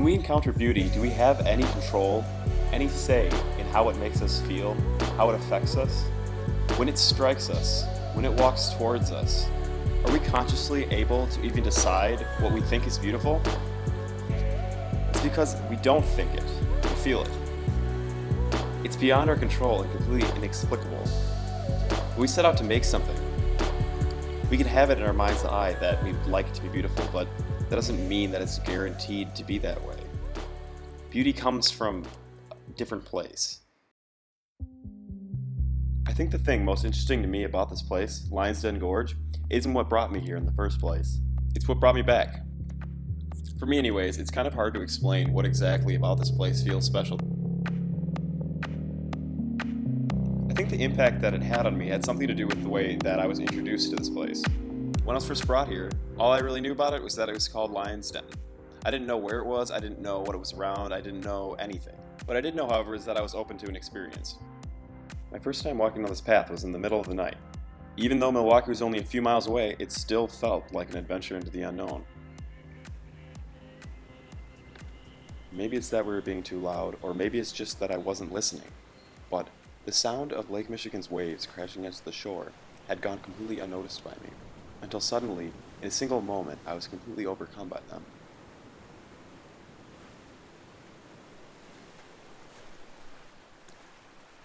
When we encounter beauty, do we have any control, any say in how it makes us feel, how it affects us? When it strikes us, when it walks towards us, are we consciously able to even decide what we think is beautiful? It's because we don't think it, we feel it. It's beyond our control and completely inexplicable. When we set out to make something, we can have it in our mind's eye that we'd like it to be beautiful, but that doesn't mean that it's guaranteed to be that way. Beauty comes from a different place. I think the thing most interesting to me about this place, Lion's Den Gorge, isn't what brought me here in the first place. It's what brought me back. For me anyways, it's kind of hard to explain what exactly about this place feels special. I think the impact that it had on me had something to do with the way that I was introduced to this place. When I was first brought here, all I really knew about it was that it was called Lion's Den. I didn't know where it was, I didn't know what it was around, I didn't know anything. What I did know, however, is that I was open to an experience. My first time walking on this path was in the middle of the night. Even though Milwaukee was only a few miles away, it still felt like an adventure into the unknown. Maybe it's that we were being too loud, or maybe it's just that I wasn't listening. But the sound of Lake Michigan's waves crashing against the shore had gone completely unnoticed by me, until suddenly, in a single moment, I was completely overcome by them.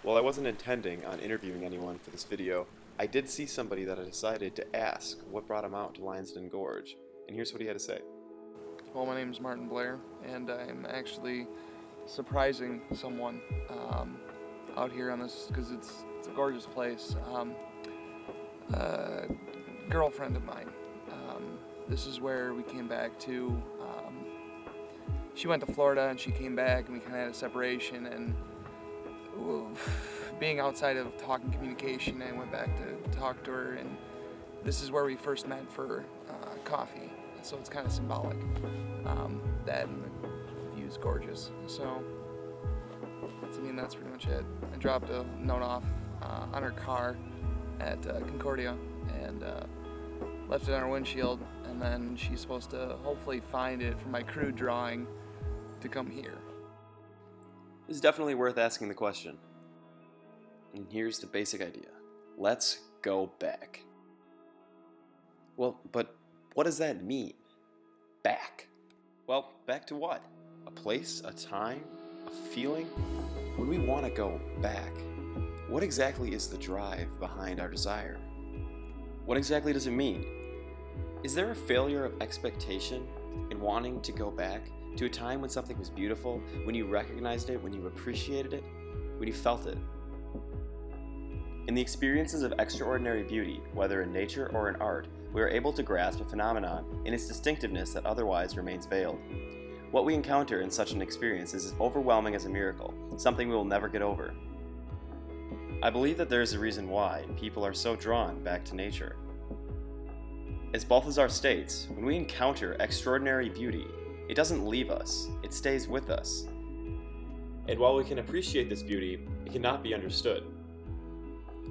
While I wasn't intending on interviewing anyone for this video, I did see somebody that I decided to ask what brought him out to Lion's Den Gorge, and here's what he had to say. Well, my name is Martin Blair, and I'm actually surprising someone out here on this, because it's a gorgeous place. A girlfriend of mine. This is where we came back to. She went to Florida and she came back, and we kind of had a separation, and being outside of talking communication, I went back to talk to her, and this is where we first met for coffee. So it's kind of symbolic. That and the view is gorgeous. So that's pretty much it. I dropped a note off on her car at Concordia and left it on her windshield, and then she's supposed to hopefully find it for my crude drawing to come here. It's definitely worth asking the question. And here's the basic idea. Let's go back. Well, but what does that mean? Back. Well, back to what? A place, a time, a feeling? When we want to go back, what exactly is the drive behind our desire? What exactly does it mean? Is there a failure of expectation in wanting to go back to a time when something was beautiful, when you recognized it, when you appreciated it, when you felt it? In the experiences of extraordinary beauty, whether in nature or in art, we are able to grasp a phenomenon in its distinctiveness that otherwise remains veiled. What we encounter in such an experience is as overwhelming as a miracle, something we will never get over. I believe that there is a reason why people are so drawn back to nature. As Balthasar states, when we encounter extraordinary beauty, it doesn't leave us, it stays with us. And while we can appreciate this beauty, it cannot be understood.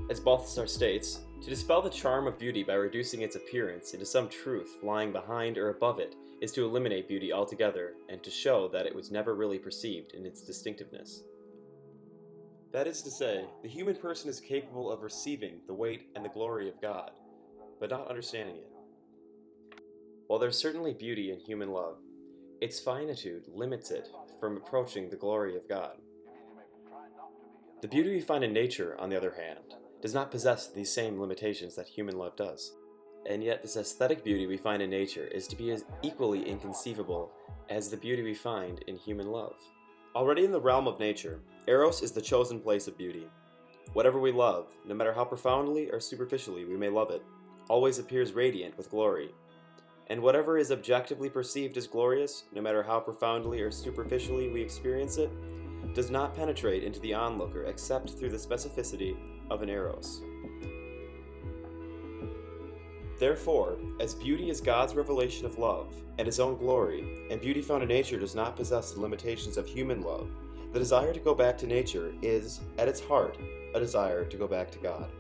As Balthasar states, to dispel the charm of beauty by reducing its appearance into some truth lying behind or above it is to eliminate beauty altogether and to show that it was never really perceived in its distinctiveness. That is to say, the human person is capable of receiving the weight and the glory of God, but not understanding it. While there's certainly beauty in human love, its finitude limits it from approaching the glory of God. The beauty we find in nature, on the other hand, does not possess these same limitations that human love does. And yet this aesthetic beauty we find in nature is to be as equally inconceivable as the beauty we find in human love. Already in the realm of nature, Eros is the chosen place of beauty. Whatever we love, no matter how profoundly or superficially we may love it, always appears radiant with glory. And whatever is objectively perceived as glorious, no matter how profoundly or superficially we experience it, does not penetrate into the onlooker except through the specificity of an Eros. Therefore, as beauty is God's revelation of love and His own glory, and beauty found in nature does not possess the limitations of human love, the desire to go back to nature is, at its heart, a desire to go back to God.